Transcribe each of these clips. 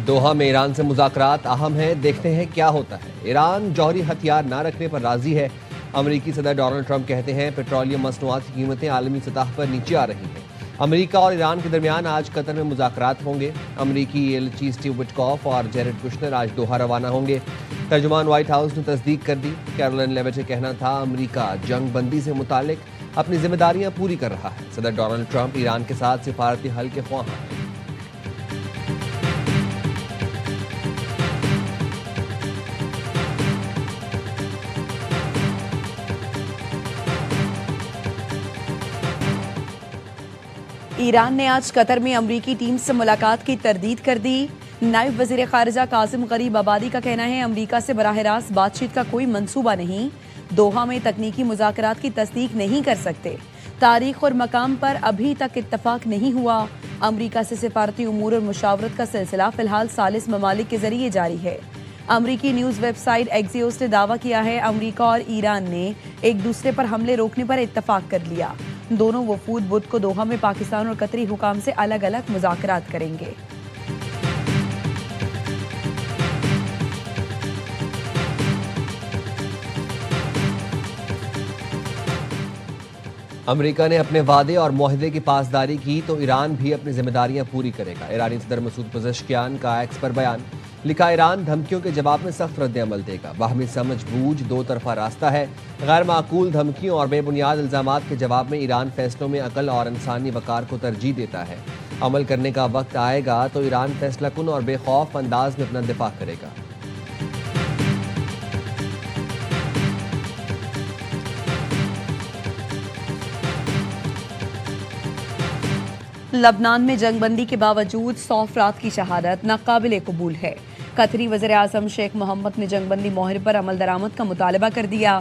दोहा में ईरान से मुज़ाकरात अहम है, देखते हैं क्या होता है। ईरान जौहरी हथियार न रखने पर राजी है। अमेरिकी सदर डोनाल्ड ट्रंप कहते हैं पेट्रोलियम मसनूआत की कीमतें आलमी सतह पर नीचे आ रही हैं। अमेरिका और ईरान के दरमियान आज कतर में मुज़ाकरात होंगे। अमेरिकी एलची स्टीव विटकॉफ और जेरेड कुशनर आज दोहा रवाना होंगे। तर्जुमान व्हाइट हाउस ने तस्दीक कर दी। कैरोलिन लेविट का कहना था अमेरिका जंग बंदी से मुतालिक अपनी जिम्मेदारियां पूरी कर रहा है। सदर डोनाल्ड ट्रंप ईरान के साथ सिफारती हल के ख्वाह हैं। ईरान ने आज कतर में अमरीकी टीम से मुलाकात की तरदीद कर दी। नायब वजीर खारजा कासिम गरीब आबादी का कहना है अमरीका से बराह रास्त बातचीत का कोई मंसूबा नहीं। दोहा में तकनीकी मुज़ाकरात की तस्दीक नहीं कर सकते। तारीख और मकाम पर अभी तक इत्तफाक नहीं हुआ। अमरीका से सिफारती उमूर और मुशावरत का सिलसिला फिलहाल सालिस ममालिक के जरिए जारी है। अमरीकी न्यूज़ वेबसाइट एक्सियोस ने दावा किया है अमरीका और ईरान ने एक दूसरे पर हमले रोकने पर इत्तफाक कर लिया। दोनों वफूद बुध को दोहा में पाकिस्तान और कतरी हुकाम से अलग अलग मुज़ाकरात करेंगे। अमेरिका ने अपने वादे और मुआहदे की पासदारी की तो ईरान भी अपनी जिम्मेदारियां पूरी करेगा। ईरानी सदर मसूद पज़ेश्कियान का एक्स पर बयान। लिखा ईरान धमकियों के जवाब में सख्त रद्द-ए-अमल देगा। बाहमी समझ बूझ दो तरफा रास्ता है। गैर माकूल धमकियों और बेबुनियाद इल्जामात के जवाब में ईरान फैसलों में अकल और इंसानी वकार को तरजीह देता है। अमल करने का वक्त आएगा तो ईरान फैसलाकुन और बेखौफ अंदाज में अपना दिफा करेगा। लबनान में जंगबंदी के बावजूद 100 अफराद की शहादत नाकाबिले कबूल है। कतरी वज़ीर आज़म शेख मोहम्मद ने जंगबंदी मुआहरे पर अमल दरामद का मुतालबा कर दिया।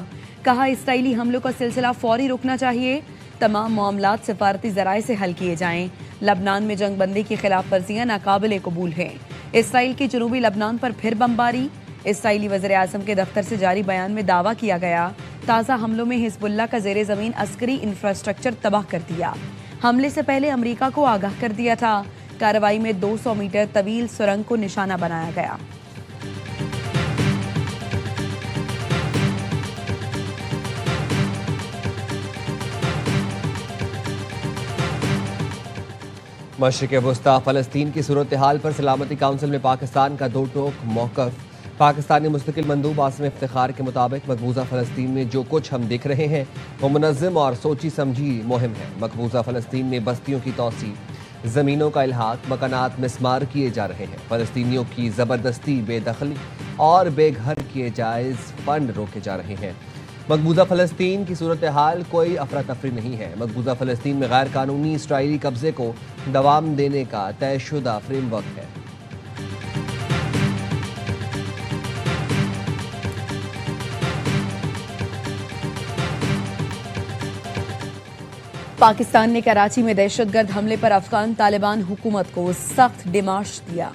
कहा इसराइली हमलों का सिलसिला फौरी रुकना चाहिए। तमाम मामलात सिफारती ज़राए से हल किए जाएं। लबनान में जंगबंदी की खिलाफ वर्जियाँ नाकाबिले कबूल हैं। इसराइल की जनूबी लबनान पर फिर बमबारी। इसराइली वज़ीर आज़म के दफ्तर से जारी बयान में दावा किया गया ताज़ा हमलों में हिजबुल्लाह का ज़ेरे ज़मीन अस्करी इंफ्रास्ट्रक्चर तबाह कर दिया। हमले से पहले अमेरिका को आगाह कर दिया था। कार्रवाई में 200 मीटर तवील सुरंग को निशाना बनाया गया। मशरिक़ वस्ता फ़लस्तीन की सूरत हाल पर सलामती काउंसिल में पाकिस्तान का दो टोक मौक़िफ़। पाकिस्तानी मुस्तकिल मंदूब आसिम इफ्तिखार के मुताबिक मकबूजा फ़लस्तीन में जो कुछ हम देख रहे हैं वो मुनज़्ज़म और सोची समझी मुहिम है। मकबूजा फ़लस्तीन में बस्तियों की तोसी, ज़मीनों का इल्हाक, मकानात मिस्मार किए जा रहे हैं। फ़लस्तीनियों की ज़बरदस्ती, बेदखली और बेघर किए जायज़ फंड रोके जा रहे हैं। मकबूजा फ़लस्तीन की सूरत हाल कोई अफरा तफरी नहीं है। मकबूजा फ़लस्तीन में गैर कानूनी इसराइली कब्जे को दवाम देने का तयशुदा फ्रेमवर्क है। पाकिस्तान ने कराची में दहशतगर्द हमले पर अफगान तालिबान हुकूमत को सख्त डिमाश दिया।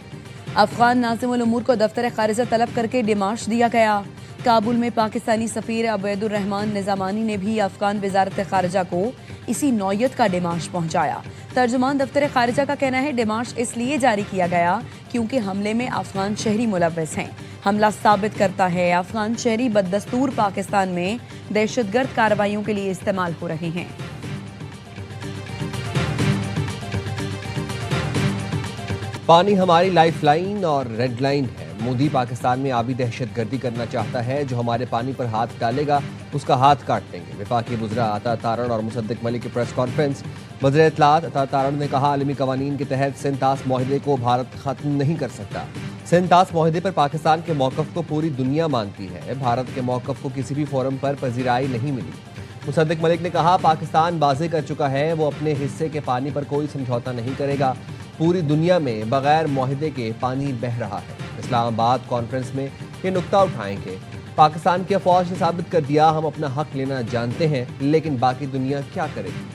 अफगान नाज़िमुल उमूर को दफ्तर खारिजा तलब करके डिमाश दिया गया। काबुल में पाकिस्तानी सफ़ीर अबैदुर रहमान निज़ामानी ने भी अफगान वज़ारत खारिजा को इसी नौयत का डिमाश पहुंचाया। तर्जुमान दफ्तर खारिजा का कहना है डिमाश इसलिए जारी किया गया क्योंकि हमले में अफगान शहरी मुलव्वस हैं। हमला साबित करता है अफगान शहरी बददस्तूर पाकिस्तान में दहशतगर्द कार्रवाइयों के लिए इस्तेमाल हो रहे हैं। पानी हमारी लाइफ लाइन और रेड लाइन है। मोदी पाकिस्तान में आबी दहशतगर्दी करना चाहता है। जो हमारे पानी पर हाथ डालेगा उसका हाथ काट देंगे। वफाकी वज़रा अता तारण और मुसद्दिक मलिक की प्रेस कॉन्फ्रेंस। वज़ीर इत्तलात अता तारण ने कहा आलमी कवानीन के तहत सिंतास मुआहदे को भारत ख़त्म नहीं कर सकता। सिंतास मुआहदे पर पाकिस्तान के मौक़िफ़ को पूरी दुनिया मानती है। भारत के मौक़िफ़ को किसी भी फोरम पर पजीराई नहीं मिली। मुसद्दिक मलिक ने कहा पाकिस्तान वाज़ेह कर चुका है वो अपने हिस्से के पानी पर कोई समझौता नहीं करेगा। पूरी दुनिया में बगैर मुआहदे के पानी बह रहा है। इस्लामाबाद कॉन्फ्रेंस में ये नुक्ता उठाएंगे। पाकिस्तान की अफवाज ने साबित कर दिया हम अपना हक लेना जानते हैं, लेकिन बाकी दुनिया क्या करेगी।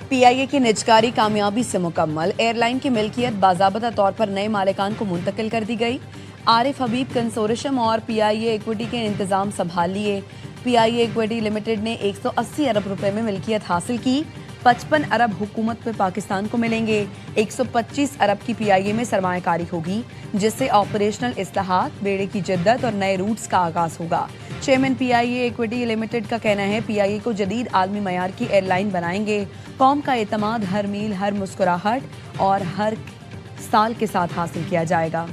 पीआईए की निजकारी कामयाबी से मुकम्मल। एयरलाइन की मिल्कियत बाज़ाबता तौर पर नए मालिकान को मुंतकिल कर दी गई। आरिफ हबीब कंसोर्शियम और पीआईए इक्विटी के इंतजाम संभाल लिए। पीआईए इक्विटी लिमिटेड ने 180 अरब रुपए में मिल्कियत हासिल की। 55 अरब हुकूमत पे पाकिस्तान को मिलेंगे। 125 अरब की पीआईए में सरमायाकारी होगी, जिससे ऑपरेशनल इस्लाहात, बेड़े की जिद्दत और नए रूट्स का आगाज होगा। चेयरमैन पीआईए इक्विटी लिमिटेड का कहना है, पीआईए को जदीद आलमी मयार की एयरलाइन बनाएंगे। कौम का एतमाद हर मील, हर मुस्कुराहट और हर साल के साथ हासिल किया जाएगा।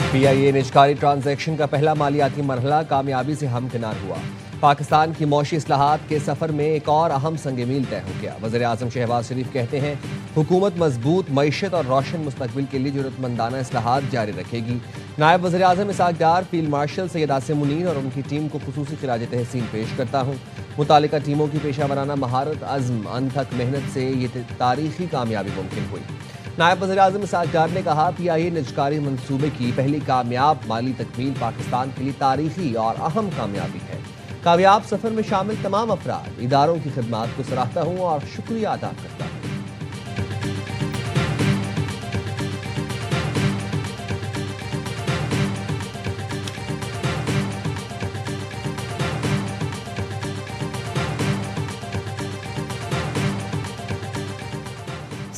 पीआईए निजकारी ट्रांजैक्शन का पहला मालियाती मरहला कामयाबी से हमकिनार हुआ। पाकिस्तान की मौशी इस्लाहात के सफर में एक और अहम संग मील तय हो गया। वज़ीर आज़म शहबाज शरीफ कहते हैं, हुकूमत मजबूत मईशत और रोशन मुस्तकबिल के लिए जरूरतमंदाना इस्लाहात जारी रखेगी। नायब वज़ीर आज़म इसहाक डार, फील्ड मार्शल सैयद आसिम मुनीर और उनकी टीम को खुसूसी खिराज तहसीन पेश करता हूँ। मुतालिका टीमों की पेशा वराना महारत, अज़्म, अनथक मेहनत से ये तारीखी कामयाबी मुमकिन हुई। नायब वज़ीर आज़म इसहाक डार ने कहा, पीआईए निजकारी मंसूबे की पहली कामयाब माली तकमील पाकिस्तान के लिए तारीखी और अहम कामयाबी है। कामयाब सफर में शामिल तमाम अफराद, इदारों की खिदमात को सराहता हूँ और शुक्रिया अदा करता हूँ।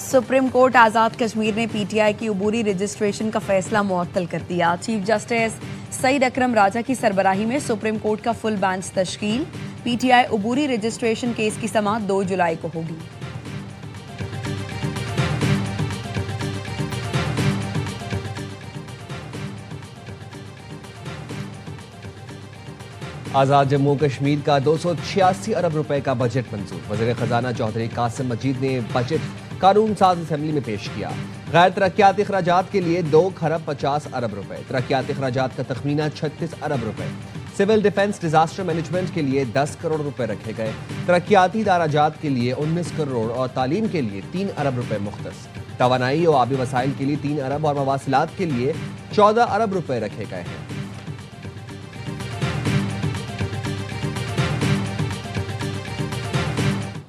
सुप्रीम कोर्ट आज़ाद कश्मीर ने पीटीआई की उबूरी रजिस्ट्रेशन का फैसला मुअत्तल कर दिया। चीफ जस्टिस सईद अकरम राजा की सरबराही में सुप्रीम कोर्ट का फुल बेंच तश्कील। पीटीआई उबूरी रजिस्ट्रेशन केस की समाअत 2 जुलाई को होगी। आज़ाद जम्मू कश्मीर का 286 अरब रुपए का बजट मंजूर। वज़ीर खजाना चौधरी कासिम मजीद ने बजट कानून साज असेंबली में पेश किया। गैर तरक्याती अखराजात के लिए 2 खरब 50 अरब रुपए, तरक्याती अखराजात का तखमीना 36 अरब रुपए, सिविल डिफेंस डिजास्टर मैनेजमेंट के लिए 10 करोड़ रुपए रखे गए, तरक्याती दाराजात के लिए 19 करोड़ और तालीम के लिए 3 अरब रुपए मुख्तस, तवानाई और आबी वसाइल के लिए 3 अरब और मवासिलात के लिए 14 अरब रुपए रखे गए हैं।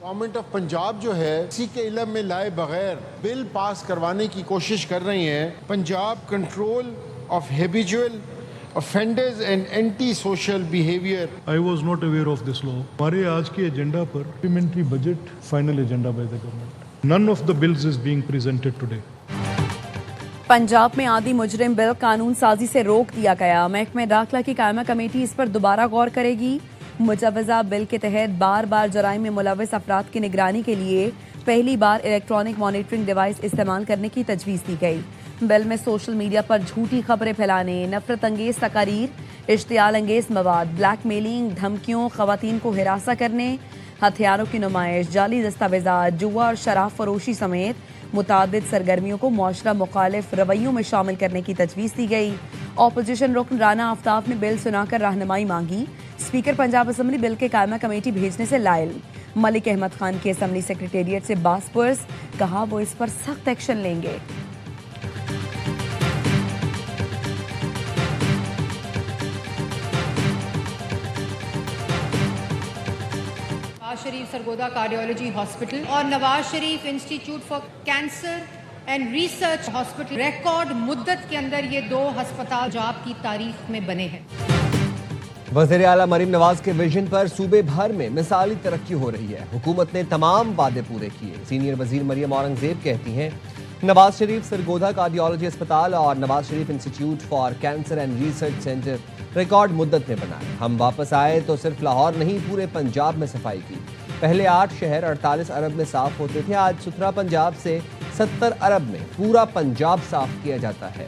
गवर्नमेंट ऑफ पंजाब जो है, इसी के इल्म में लाए बगैर बिल पास करवाने की कोशिश कर रही है। Punjab control of habitual offenders and anti-social behavior. I was not aware of this law. हमारे आज के एजेंडा पर supplementary budget final agenda by the government. None of the bills is being presented today. Punjab में आदि मुजरिम बिल कानून साजी से रोक दिया गया। महकमे दाखिला की कायमा कमेटी इस पर दोबारा गौर करेगी। मुजवजा बिल के तहत बार बार जराइम में मुलविस अफराद की निगरानी के लिए पहली बार इलेक्ट्रॉनिक मॉनिटरिंग डिवाइस इस्तेमाल करने की तजवीज़ दी गई। बिल में सोशल मीडिया पर झूठी खबरें फैलाने, नफरत अंगेज तकारीर, इश्तियाल अंगेज मवाद, ब्लैकमेलिंग, धमकियों, खवातीन को हिरासा करने, हथियारों की नुमाइश, जाली दस्तावेजात, जुआ और शराब फरोशी समेत मुतादिद सरगर्मियों को मुआशरा मुखालिफ रवैयों में शामिल करने की तजवीज़ दी गई। ऑपोजिशन रुकन राना आफ्ताब ने बिल सुनाकर रहनुमाई मांगी। स्पीकर पंजाब असम्बली बिल के कायमा कमेटी भेजने से लायल। मलिक अहमद खान की असम्बली सेक्रेटेरिएट से बासपुरस, कहा वो इस पर सख्त एक्शन लेंगे। नवाज शरीफ सरगोदा कार्डियोलॉजी हॉस्पिटल और Nawaz Sharif institute for cancer and research hospital record मुद्दत के अंदर ये 2 अस्पताल पंजाब की तारीख में बने हैं। वज़ीर आला मरीम नवाज के विजन पर सूबे भर में मिसाली तरक्की हो रही है। हुकूमत ने तमाम वादे पूरे किए। सीनियर वजीर मरियम औरंगजेब कहती हैं, नवाज शरीफ सरगोदा कार्डियोलॉजी अस्पताल और Nawaz Sharif institute for cancer and research centre record मुद्दत में बनाए। हम वापस आए तो सिर्फ लाहौर नहीं, पूरे पंजाब में सफाई की। पहले 8 शहर 48 अरब में साफ होते थे, आज सुथरा पंजाब से 70 अरब में पूरा पंजाब साफ किया जाता है।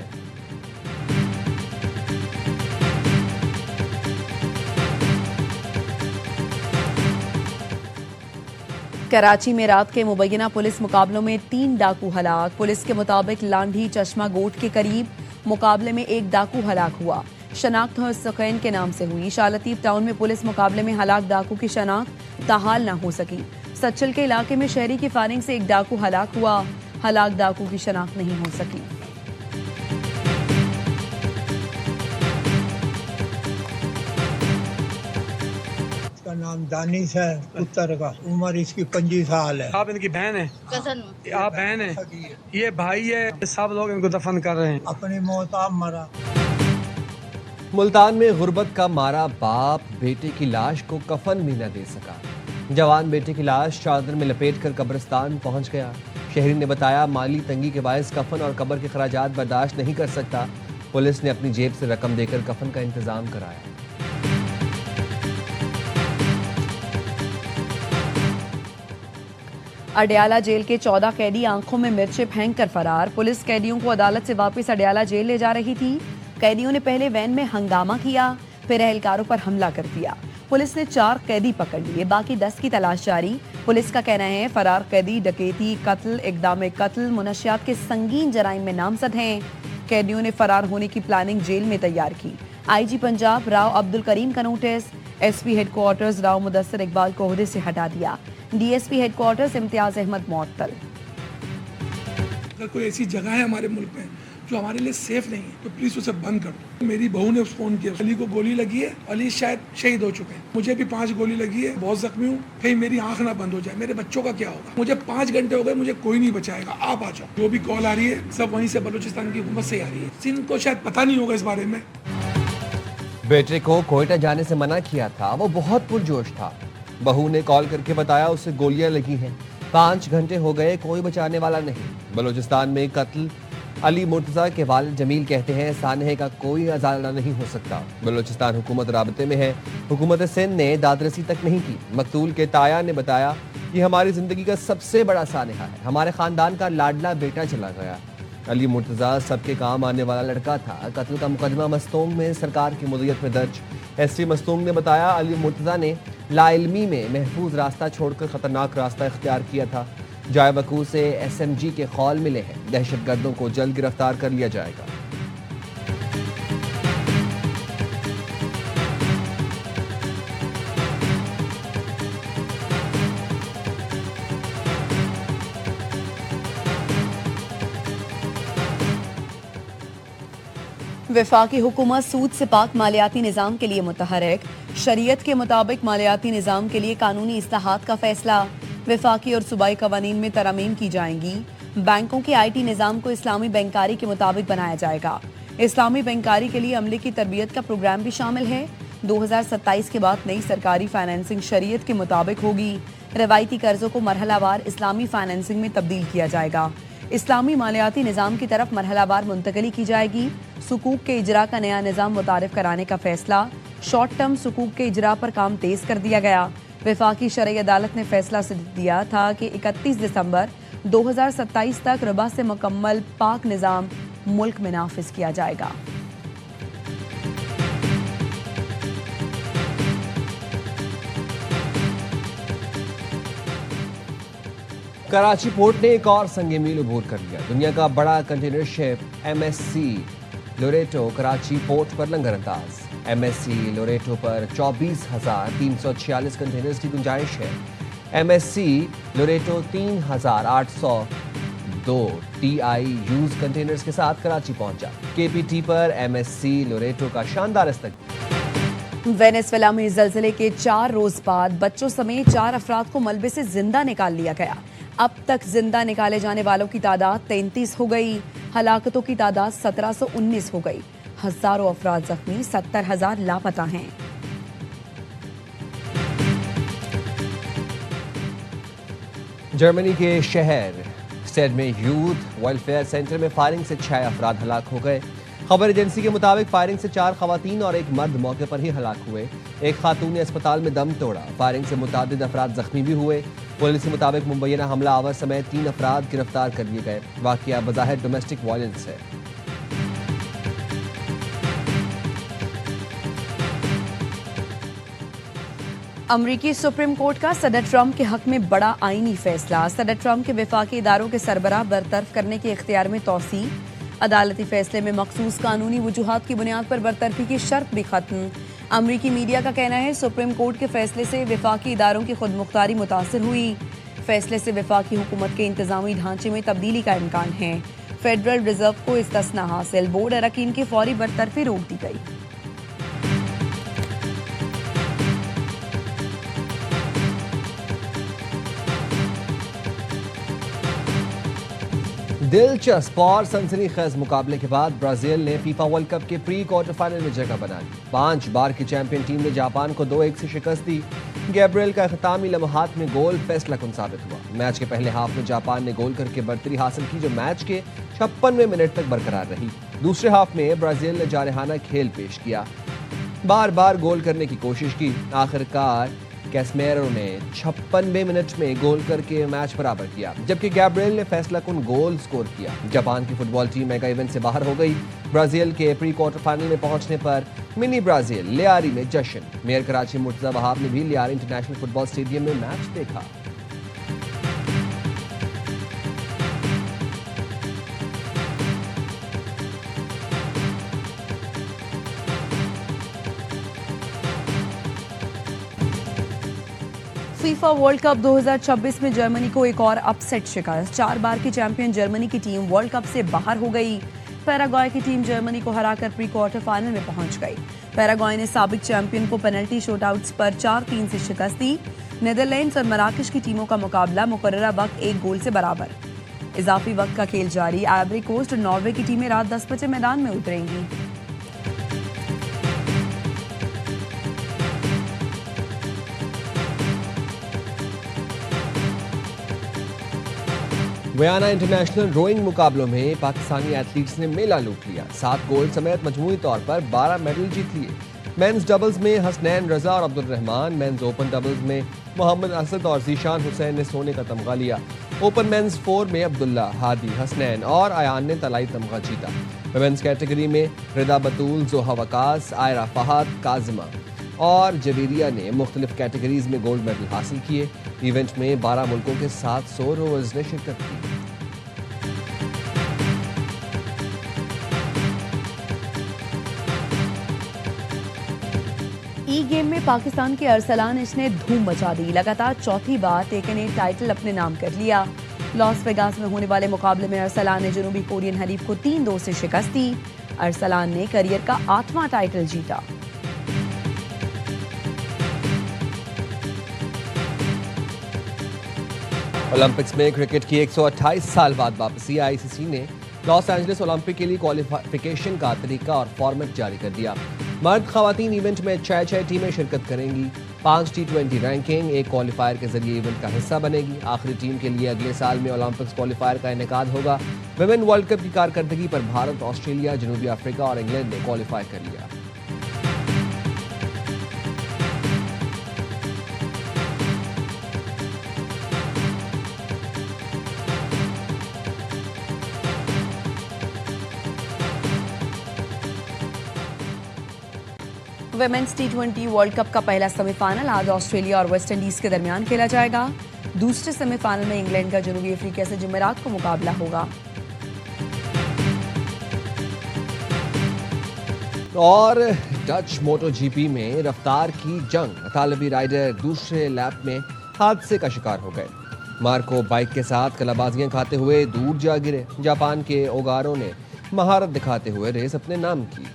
कराची में रात के मुबैना पुलिस मुकाबलों में 3 डाकू हलाक। पुलिस के मुताबिक लांढी चश्मा गोट के करीब मुकाबले में 1 डाकू हलाक हुआ। शनाख्त हुसैन के नाम से हुई। शालतीफ टाउन में पुलिस मुकाबले में हलाक डाकू की शनाख्त ताहाल न हो सकी। सच्चल के इलाके में शहरी की फायरिंग से 1 डाकू हलाक हुआ। हलाक डाकू की शनाख्त नहीं हो सकी। इसका नाम दानिश है, पुत्र का उम्र इसकी 25 साल है। आप इनकी बहन है? कजन। आप बहन है? ये भाई है, सब लोग इनको दफन कर रहे हैं। अपनी मौत आप मरा। मुल्तान में गुर्बत का मारा बाप बेटे की लाश को कफन भी न दे सका। जवान बेटे की लाश चादर में लपेटकर कब्रिस्तान पहुंच गया। शहरी ने बताया, माली तंगी के बायस कफन और कब्र के खराजात बर्दाश्त नहीं कर सकता। पुलिस ने अपनी जेब से रकम देकर कफन का इंतजाम कराया। अडयाला जेल के 14 कैदी आंखों में मिर्चें फेंक कर फरार। पुलिस कैदियों को अदालत से वापस अडयाला जेल ले जा रही थी। कैदियों ने पहले वैन में हंगामा किया, फिर एहलकारों पर हमला कर दिया। पुलिस ने 4 कैदी पकड़ लिए, बाकी 10 की तलाश जारी। पुलिस का कहना है, फरार कैदी डकैती, कत्ल, इक़दाम कत्ल, मुनशियात के संगीन जराइम में नामजद हैं। कैदियों ने फरार होने की प्लानिंग जेल में तैयार की। आईजी पंजाब राव अब्दुल करीम का notice. SP headquarters Rao Mudassir Iqbal को ओहदे से हटा दिया। डीएसपी हेडक्वार्टर्स इम्तियाज अहमद मुअत्तल। अगर कोई ऐसी जगह है हमारे मुल्क में जो हमारे लिए सेफ नहीं है तो प्लीज उसे बंद कर दो। मेरी बहू ने फोन किया, अली को गोली लगी है, अली शायद शहीद हो चुके हैं, मुझे भी 5 गोली लगी है, बहुत जख्मी हूँ, कहीं मेरी आंख ना बंद हो जाए, मेरे बच्चों का क्या होगा, मुझे 5 घंटे हो गए, मुझे कोई नहीं बचाएगा, आप आ जाओ। जो भी कॉल आ रही है सब वहीं से बलूचिस्तान की हुकूमत से आ रही है। सिंध को शायद पता नहीं होगा इस बारे में। बेटे को कोयटा जाने से मना किया था, वो बहुत पुरजोश था। बहू ने कॉल करके बताया उसे गोलियां लगी हैं। 5 घंटे हो गए, कोई बचाने वाला नहीं। बलूचिस्तान में कत्ल। अली मुर्तजा के वालिद जमील कहते हैं, सानहे का कोई अजाला नहीं हो सकता। बलूचिस्तान हुकूमत राबते में है। हुकूमत सिंध ने दादरसी तक नहीं की। मकतूल के ताया ने बताया, ये हमारी जिंदगी का सबसे बड़ा सानहा है, हमारे खानदान का लाडला बेटा चला गया। अली मुर्तजा सबके काम आने वाला लड़का था। कत्ल का मुकदमा मस्तूंग में सरकार की मुद्दत में दर्ज। एसपी मस्तूंग ने बताया, अली मुर्तजा ने लाइल्मी में महफूज रास्ता छोड़कर खतरनाक रास्ता इख्तियार किया था। जाय बकू से SMG के खौल मिले हैं। दहशतगर्दों को जल्द गिरफ्तार कर लिया जाएगा। वफाकी हुकूमत सूद से पाक मालियाती निज़ाम के लिए मुतहरक। शरीयत के मुताबिक मालियाती निज़ाम के लिए कानूनी इस्लाहात का फैसला। वफाकी और सूबाई कवानीन में तरमीम की जाएंगी। बैंकों के IT निज़ाम को इस्लामी बैंकारी के मुताबिक बनाया जाएगा। इस्लामी बैंकारी के लिए अमले की तरबियत का प्रोग्राम भी शामिल है। 2027 के बाद नई सरकारी फाइनेंसिंग शरीयत के मुताबिक होगी। रवायती कर्जों को मरहलावार इस्लामी फाइनेंसिंग में तब्दील किया जाएगा। इस्लामी मालियाती निज़ाम की तरफ मरहलावार मुंतकली की जाएगी। सुकूक के इजरा का नया निज़ाम मुतारिफ कराने का फैसला। शॉर्ट टर्म सुकूक के इजरा पर काम तेज कर दिया गया। वफाकी शरई अदालत ने फैसला दिया था कि 31 दिसंबर 2027 तक रिबा से मुकम्मल पाक निज़ाम मुल्क में नाफिज किया जाएगा। कराची पोर्ट ने एक और संगे मील उबूर कर लिया। दुनिया का बड़ा container ship MSC Loreto Karachi port पर लंगर अंदाज। MSC लोरेटो पर 24,346 कंटेनर्स की गुंजाइश है। MSC Loreto 3,802 TI use containers के साथ कराची पहुंचा। KPT पर MSC लोरेटो का शानदार इस्तकबाल। वेनेजुएला में जल्जले के 4 रोज बाद बच्चों समेत 4 अफराद को मलबे से जिंदा निकाल लिया गया। अब तक जिंदा निकाले जाने वालों की तादाद 33 हो गई। हलाकतों की तादाद 1719 हो गई। हजारों अफराद जख्मी, 70,000 लापता हैं। जर्मनी के शहर स्टेड में यूथ वेलफेयर सेंटर में फायरिंग से 6 अफराद हलाक हो गए। खबर एजेंसी के मुताबिक फायरिंग से 4 खवातीन और 1 मर्द मौके पर ही हलाक हुए। एक खातून ने अस्पताल में दम तोड़ा। फायरिंग से मुतादिद अफराद जख्मी भी हुए। पुलिस के मुताबिक मुबैना हमला आवर समेत 3 अफराद गिरफ्तार कर लिए गए। वाकया बज़ाहिर डोमेस्टिक वायलेंस है। अमरीकी सुप्रीम कोर्ट का सदर ट्रंप के हक में बड़ा आईनी फैसला। सदर ट्रंप के वफाकी इदारों के सरबराह बरतरफ करने के इख्तियार में तौसी। अदालती फैसले में मखसूस कानूनी वजूहात की बुनियाद पर बरतरफी की शर्त भी खत्म। अमरीकी मीडिया का कहना है, सुप्रीम कोर्ट के फैसले से वफाकी इदारों की खुद मुख्तारी मुतासर हुई। फैसले से वफाकी हुकूमत के इंतजामी ढांचे में तब्दीली का इम्कान है। फेडरल रिजर्व को इस्तिस्ना हासिल। बोर्ड अरकान की फौरी बरतरफी रोक दी गई। दिलचस्प और सनसनीखेज मुकाबले के बाद ब्राजील ने फीफा वर्ल्ड कप के प्री क्वार्टर फाइनल में जगह बना ली। 5 बार की चैंपियन टीम ने जापान को 2-1 से शिकस्त दी। गैब्रियल का इख्तितामी लम्हात में गोल फैसलाकुन साबित हुआ। मैच के पहले हाफ में जापान ने गोल करके बढ़तरी हासिल की, जो मैच के 56वें मिनट तक बरकरार रही। दूसरे हाफ में ब्राजील ने जारहाना खेल पेश किया, बार बार गोल करने की कोशिश की। आखिरकार कैसमेरो ने 56वें मिनट में गोल करके मैच बराबर किया, जबकि गैब्रियल ने फैसलाकुन गोल स्कोर किया। जापान की फुटबॉल टीम मेगा इवेंट से बाहर हो गई। ब्राजील के प्री क्वार्टर फाइनल में पहुंचने पर मिनी ब्राजील लियारी में जश्न। मेयर कराची मुर्तजा वहाब ने भी लियारी इंटरनेशनल फुटबॉल स्टेडियम में मैच देखा। फीफा वर्ल्ड कप 2026 में जर्मनी को एक और अपसेट शिकस्त। 4 बार की चैंपियन जर्मनी की टीम वर्ल्ड कप से बाहर हो गई। पैराग्वे की टीम जर्मनी को हराकर प्री क्वार्टर फाइनल में पहुंच गई। पैराग्वे ने साबिक चैंपियन को पेनल्टी शूटआउट्स पर 4-3 से शिकस्त दी। नीदरलैंड्स और मराकश की टीमों का मुकाबला मुकर्ररा वक्त 1 गोल से बराबर। इजाफी वक्त का खेल जारी। आइवरी कोस्ट और नॉर्वे की टीमें रात 10 बजे मैदान में उतरेंगी। वियना इंटरनेशनल रोइंग मुकाबलों में पाकिस्तानी एथलीट्स ने मेला लूट लिया। 7 गोल्ड समेत मजमूई तौर पर 12 मेडल जीत लिए। मेंस डबल्स में हसनैन रजा और Abdul Rahman, men's open doubles में मोहम्मद असद और जीशान हुसैन ने सोने का तमगा लिया। ओपन मेंस 4 में अब्दुल्ला, हादी, हसनैन और अयान ने तलाई तमगा जीता। वुमेन्स कैटेगरी में रिदा बतूल, जोहा वकास, आयरा फहद, काजिमा और जबीरिया ने मुख्तलिफ कैटेगरीज में गोल्ड मेडल हासिल किए। इवेंट में 12 मुल्कों के 700 रोवर्स ने शिरकत की। ई गेम में पाकिस्तान के अरसलान ने धूम मचा दी। लगातार चौथी बार टेकन ए टाइटल अपने नाम कर लिया। लॉस वेगास में होने वाले मुकाबले में अरसलान ने जनूबी कोरियन हरीफ को 3-2 से शिकस्त दी। अरसलान ने करियर का 8वां टाइटल जीता। ओलंपिक्स में क्रिकेट की 128 साल बाद वापसी। आईसीसी ने लॉस एंजलिस ओलंपिक के लिए क्वालिफिकेशन का तरीका और फॉर्मेट जारी कर दिया। मर्द खवातीन इवेंट में 6 टीमें शिरकत करेंगी। 5 T20 रैंकिंग एक क्वालिफायर के जरिए इवेंट का हिस्सा बनेगी। आखिरी टीम के लिए अगले साल में ओलंपिक्स क्वालिफायर का इनेकाद होगा। विमेन वर्ल्ड कप की कारकर्दगी पर भारत, ऑस्ट्रेलिया, जनूबी अफ्रीका और इंग्लैंड ने क्वालिफाई कर लिया। वुमेन्स T20 वर्ल्ड कप का पहला सेमीफाइनल आज ऑस्ट्रेलिया और वेस्ट इंडीज के दरमियान खेला जाएगा। दूसरे सेमीफाइनल में इंग्लैंड का जनूबी अफ्रीका से जुमेरात को मुकाबला होगा। और डच मोटोजीपी में रफ्तार की जंग। तालिबी राइडर दूसरे लैप में हादसे का शिकार हो गए। मार्को बाइक के साथ कलाबाजियां खाते हुए दूर जा गिरे। जापान के ओगारो ने महारत दिखाते हुए रेस अपने नाम की।